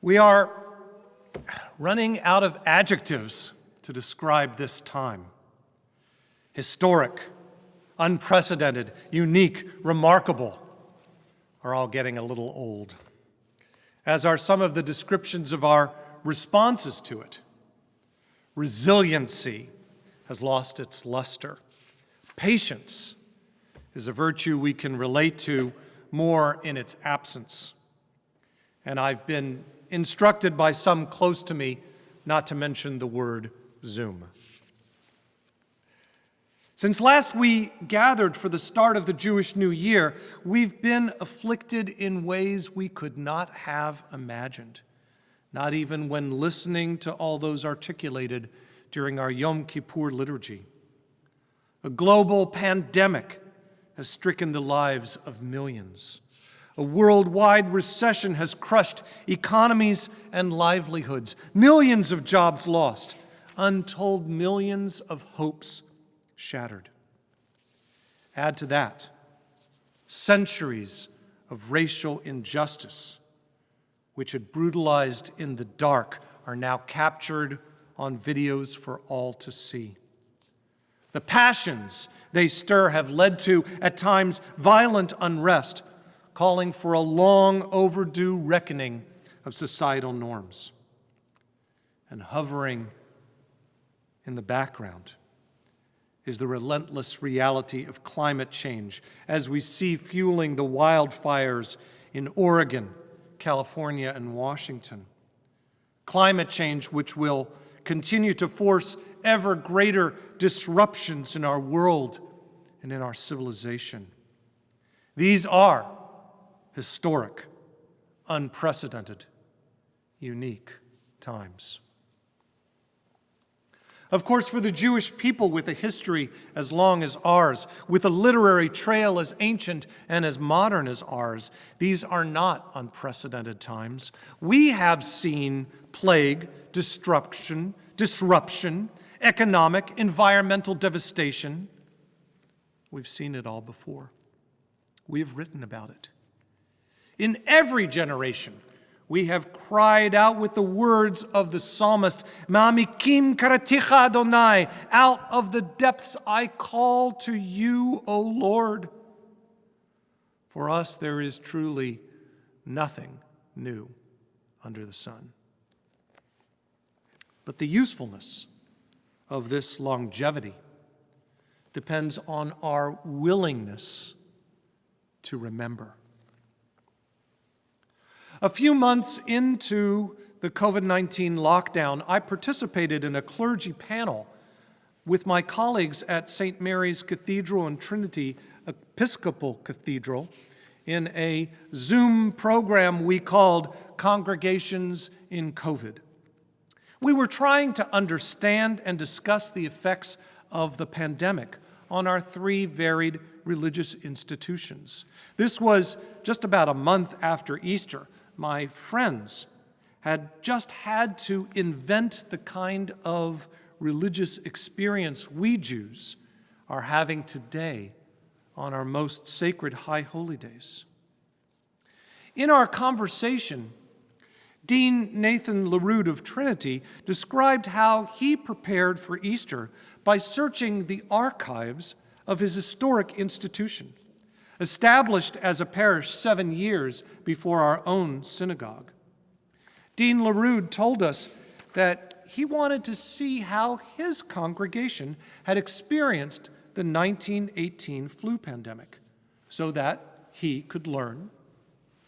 We are running out of adjectives to describe this time. Historic, unprecedented, unique, remarkable are all getting a little old, as are some of the descriptions of our responses to it. Resiliency has lost its luster. Patience is a virtue we can relate to more in its absence. And I've been instructed by some close to me not to mention the word Zoom. Since last we gathered for the start of the Jewish New Year, we've been afflicted in ways we could not have imagined, not even when listening to all those articulated during our Yom Kippur liturgy. A global pandemic has stricken the lives of millions. A worldwide recession has crushed economies and livelihoods. Millions of jobs lost. Untold millions of hopes shattered. Add to that centuries of racial injustice, which had brutalized in the dark, are now captured on videos for all to see. The passions they stir have led to, at times, violent unrest, calling for a long overdue reckoning of societal norms. And hovering in the background is the relentless reality of climate change, as we see fueling the wildfires in Oregon, California, and Washington. Climate change which will continue to force ever greater disruptions in our world and in our civilization. These are historic, unprecedented, unique times. Of course, for the Jewish people with a history as long as ours, with a literary trail as ancient and as modern as ours, these are not unprecedented times. We have seen plague, disruption, economic, environmental devastation. We've seen it all before. We have written about it. In every generation, we have cried out with the words of the psalmist, Ma'amikim karaticha Adonai, out of the depths I call to you, O Lord. For us there is truly nothing new under the sun. But the usefulness of this longevity depends on our willingness to remember. A few months into the COVID-19 lockdown, I participated in a clergy panel with my colleagues at St. Mary's Cathedral and Trinity Episcopal Cathedral in a Zoom program we called Congregations in COVID. We were trying to understand and discuss the effects of the pandemic on our three varied religious institutions. This was just about a month after Easter. My friends had just had to invent the kind of religious experience we Jews are having today on our most sacred high holy days. In our conversation, Dean Nathan LaRude of Trinity described how he prepared for Easter by searching the archives of his historic institution, established as a parish 7 years before our own synagogue. Dean LaRude told us that he wanted to see how his congregation had experienced the 1918 flu pandemic so that he could learn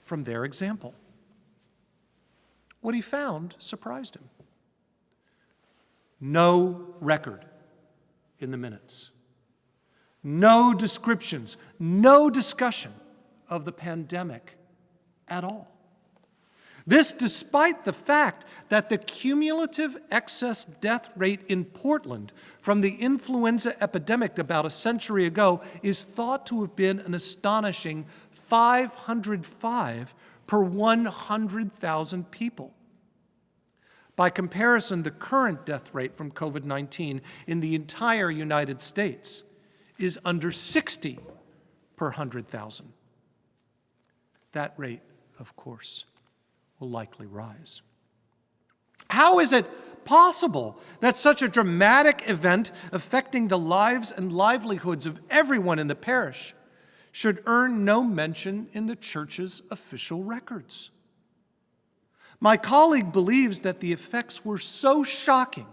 from their example. What he found surprised him. No record in the minutes. No descriptions, no discussion of the pandemic at all. This despite the fact that the cumulative excess death rate in Portland from the influenza epidemic about a century ago is thought to have been an astonishing 505 per 100,000 people. By comparison, the current death rate from COVID-19 in the entire United States is under 60 per 100,000. That rate, of course, will likely rise. How is it possible that such a dramatic event affecting the lives and livelihoods of everyone in the parish should earn no mention in the church's official records? My colleague believes that the effects were so shocking,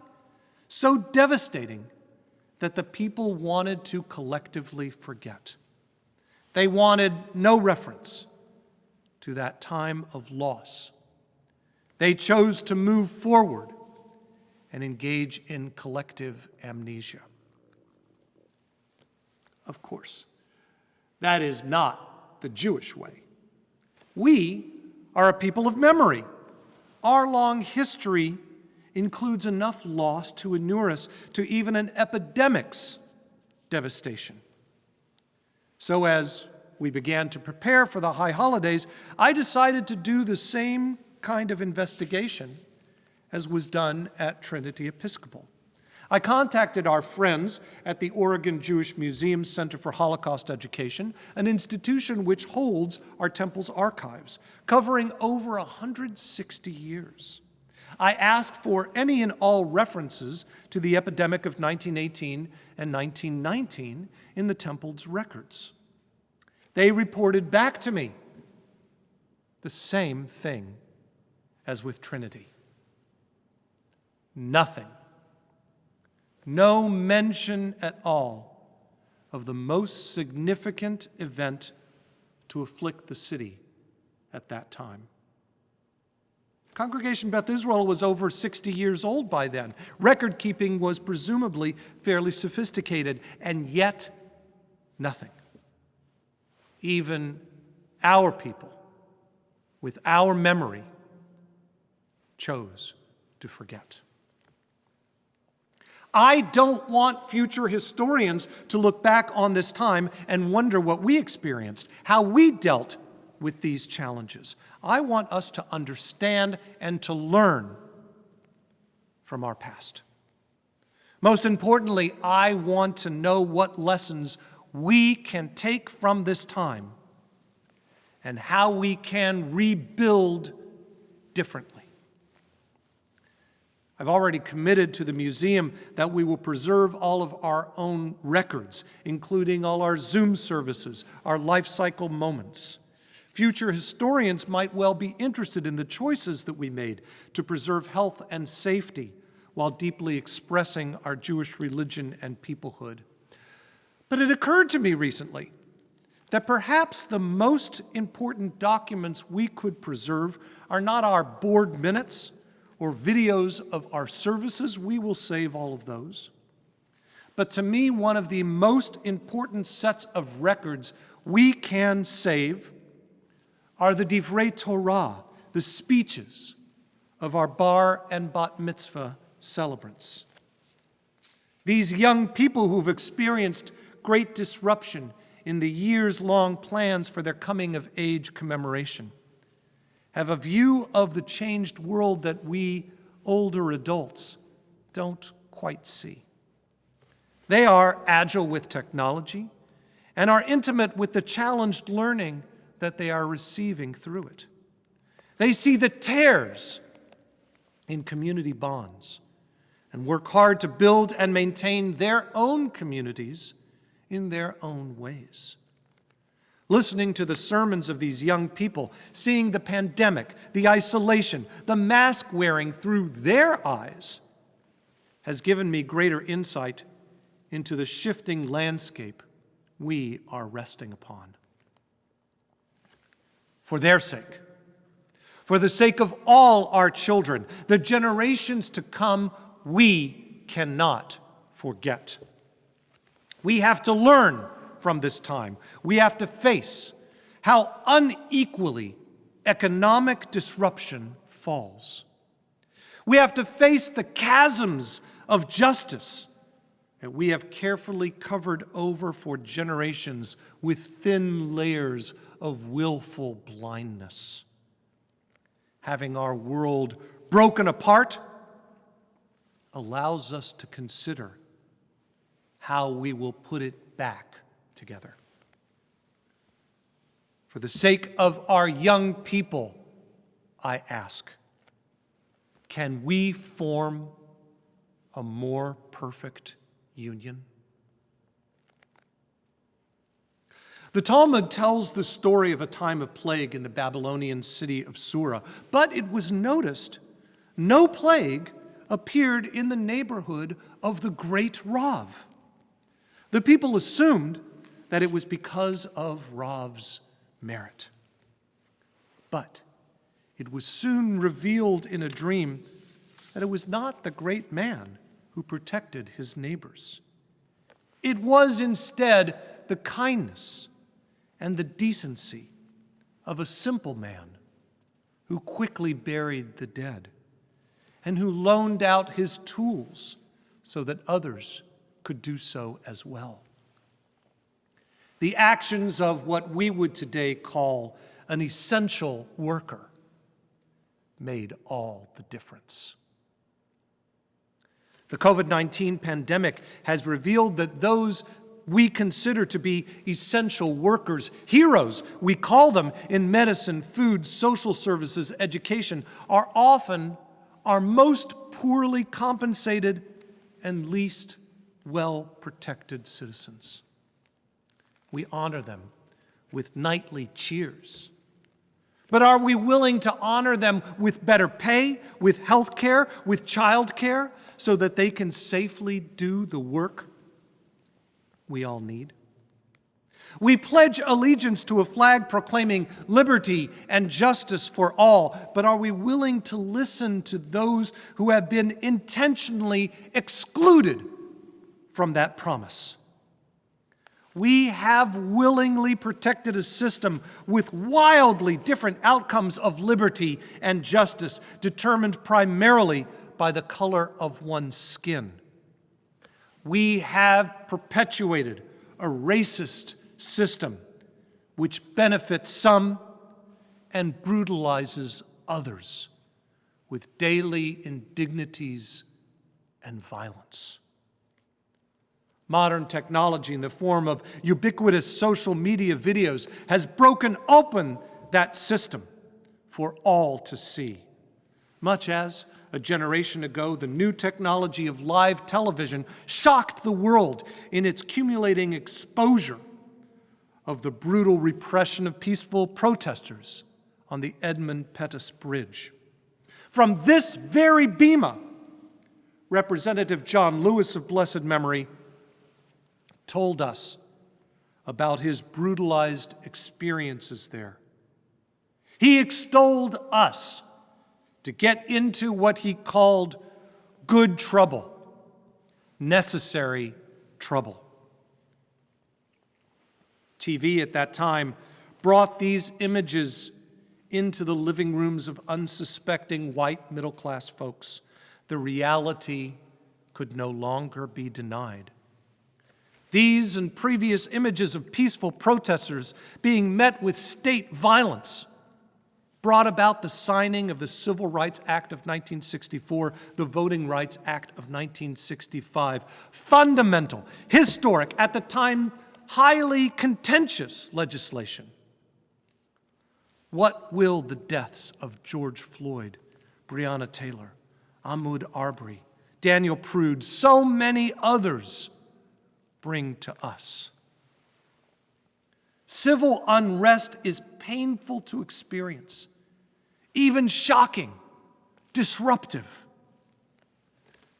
so devastating, that the people wanted to collectively forget. They wanted no reference to that time of loss. They chose to move forward and engage in collective amnesia. Of course, that is not the Jewish way. We are a people of memory. Our long history includes enough loss to inure us to even an epidemic's devastation. So as we began to prepare for the high holidays, I decided to do the same kind of investigation as was done at Trinity Episcopal. I contacted our friends at the Oregon Jewish Museum Center for Holocaust Education, an institution which holds our temple's archives, covering over 160 years. I asked for any and all references to the epidemic of 1918 and 1919 in the temple's records. They reported back to me the same thing as with Trinity. Nothing. No mention at all of the most significant event to afflict the city at that time. Congregation Beth Israel was over 60 years old by then. Record keeping was presumably fairly sophisticated, and yet nothing. Even our people, with our memory, chose to forget. I don't want future historians to look back on this time and wonder what we experienced, how we dealt with these challenges. I want us to understand and to learn from our past. Most importantly, I want to know what lessons we can take from this time and how we can rebuild differently. I've already committed to the museum that we will preserve all of our own records, including all our Zoom services, our life cycle moments. Future historians might well be interested in the choices that we made to preserve health and safety while deeply expressing our Jewish religion and peoplehood. But it occurred to me recently that perhaps the most important documents we could preserve are not our board minutes or videos of our services. We will save all of those. But to me, one of the most important sets of records we can save are the Divrei Torah, the speeches of our bar and bat mitzvah celebrants. These young people who've experienced great disruption in the years-long plans for their coming-of-age commemoration have a view of the changed world that we older adults don't quite see. They are agile with technology and are intimate with the challenged learning that they are receiving through it. They see the tears in community bonds and work hard to build and maintain their own communities in their own ways. Listening to the sermons of these young people, seeing the pandemic, the isolation, the mask wearing through their eyes, has given me greater insight into the shifting landscape we are resting upon. For their sake, for the sake of all our children, the generations to come, we cannot forget. We have to learn from this time. We have to face how unequally economic disruption falls. We have to face the chasms of justice that we have carefully covered over for generations with thin layers of willful blindness. Having our world broken apart allows us to consider how we will put it back together. For the sake of our young people, I ask, can we form a more perfect union? The Talmud tells the story of a time of plague in the Babylonian city of Sura, but it was noticed no plague appeared in the neighborhood of the great Rav. The people assumed that it was because of Rav's merit. But it was soon revealed in a dream that it was not the great man who protected his neighbors. It was instead the kindness and the decency of a simple man who quickly buried the dead and who loaned out his tools so that others could do so as well. The actions of what we would today call an essential worker made all the difference. The COVID-19 pandemic has revealed that those we consider to be essential workers, heroes, we call them in medicine, food, social services, education, are often our most poorly compensated and least well-protected citizens. We honor them with nightly cheers. But are we willing to honor them with better pay, with health care, with child care, so that they can safely do the work we all need? We pledge allegiance to a flag proclaiming liberty and justice for all, but are we willing to listen to those who have been intentionally excluded from that promise? We have willingly protected a system with wildly different outcomes of liberty and justice, determined primarily by the color of one's skin. We have perpetuated a racist system which benefits some and brutalizes others with daily indignities and violence. Modern technology in the form of ubiquitous social media videos has broken open that system for all to see. Much as a generation ago, the new technology of live television shocked the world in its accumulating exposure of the brutal repression of peaceful protesters on the Edmund Pettus Bridge. From this very bema, Representative John Lewis of blessed memory told us about his brutalized experiences there. He extolled us to get into what he called good trouble, necessary trouble. TV at that time brought these images into the living rooms of unsuspecting white middle-class folks. The reality could no longer be denied. These and previous images of peaceful protesters being met with state violence brought about the signing of the Civil Rights Act of 1964, the Voting Rights Act of 1965. Fundamental, historic, at the time, highly contentious legislation. What will the deaths of George Floyd, Breonna Taylor, Ahmaud Arbery, Daniel Prude, so many others bring to us? Civil unrest is painful to experience, even shocking, disruptive.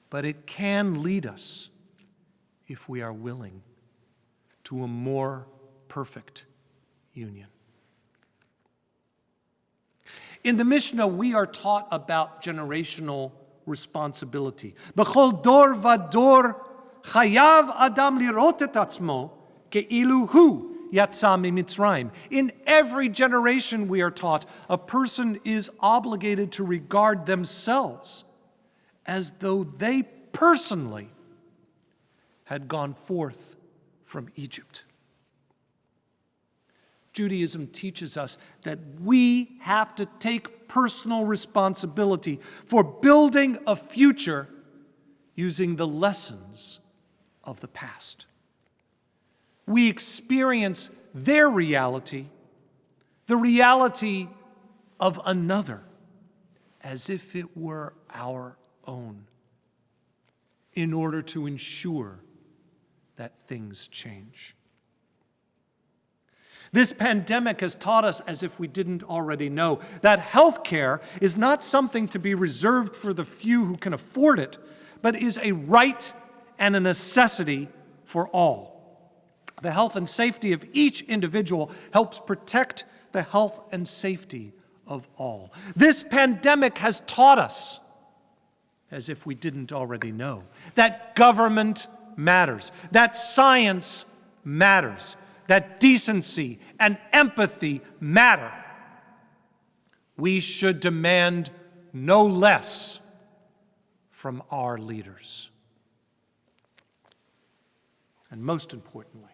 But it can lead us, if we are willing, to a more perfect union. In the Mishnah, we are taught about generational responsibility. B'chol dor vador chayav adam lirot et atzmo ke'ilu hu yatsa mimitzrayim. In every generation, we are taught, a person is obligated to regard themselves as though they personally had gone forth from Egypt. Judaism teaches us that we have to take personal responsibility for building a future using the lessons of the past. We experience their reality, the reality of another, as if it were our own in order to ensure that things change. This pandemic has taught us, as if we didn't already know, that health care is not something to be reserved for the few who can afford it, but is a right and a necessity for all. The health and safety of each individual helps protect the health and safety of all. This pandemic has taught us, as if we didn't already know, that government matters, that science matters, that decency and empathy matter. We should demand no less from our leaders. And most importantly,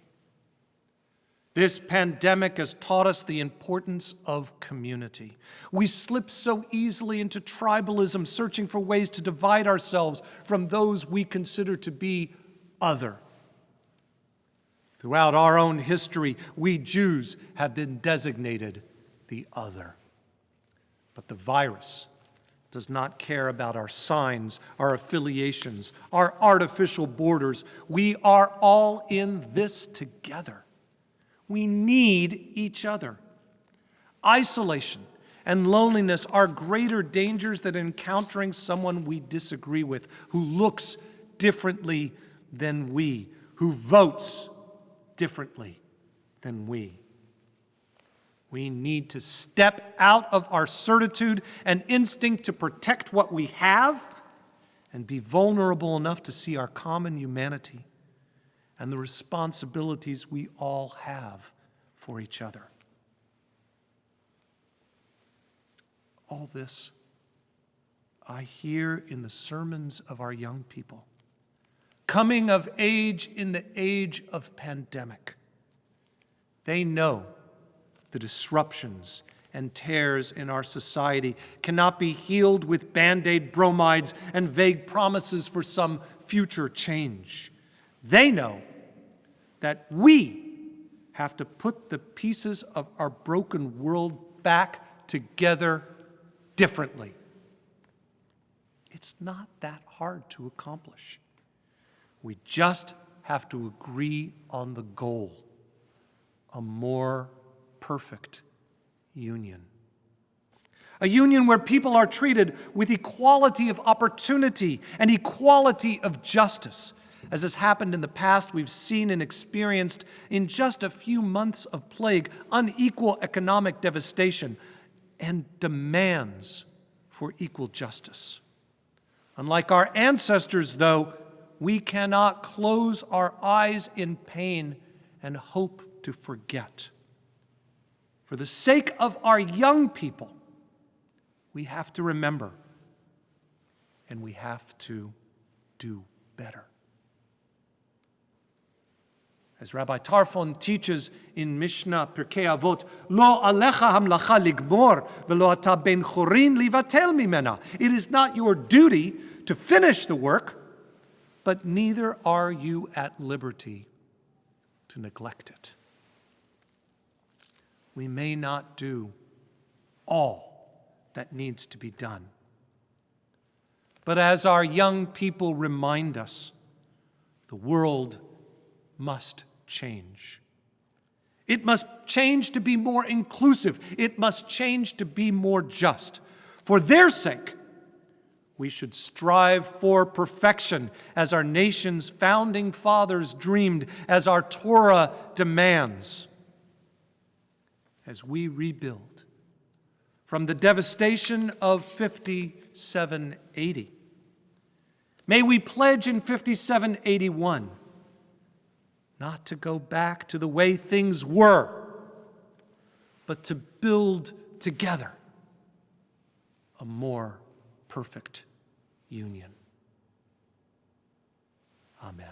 this pandemic has taught us the importance of community. We slip so easily into tribalism, searching for ways to divide ourselves from those we consider to be other. Throughout our own history, we Jews have been designated the other. But the virus does not care about our signs, our affiliations, our artificial borders. We are all in this together. We need each other. Isolation and loneliness are greater dangers than encountering someone we disagree with, who looks differently than we, who votes differently than we. We need to step out of our certitude and instinct to protect what we have and be vulnerable enough to see our common humanity and the responsibilities we all have for each other. All this I hear in the sermons of our young people, coming of age in the age of pandemic. They know the disruptions and tears in our society cannot be healed with Band-Aid bromides and vague promises for some future change. They know that we have to put the pieces of our broken world back together differently. It's not that hard to accomplish. We just have to agree on the goal, a more perfect union. A union where people are treated with equality of opportunity and equality of justice. As has happened in the past, we've seen and experienced in just a few months of plague, unequal economic devastation and demands for equal justice. Unlike our ancestors, though, we cannot close our eyes in pain and hope to forget. For the sake of our young people, we have to remember, and we have to do better. As Rabbi Tarfon teaches in Mishnah Pirkei Avot, Lo alecha hamlacha ligmor, velo ata ben chorin livatel mimena. It is not your duty to finish the work, but neither are you at liberty to neglect it. We may not do all that needs to be done. But as our young people remind us, the world must change. It must change to be more inclusive. It must change to be more just. For their sake, we should strive for perfection as our nation's founding fathers dreamed, as our Torah demands. As we rebuild from the devastation of 5780, may we pledge in 5781 not to go back to the way things were, but to build together a more perfect union. Amen.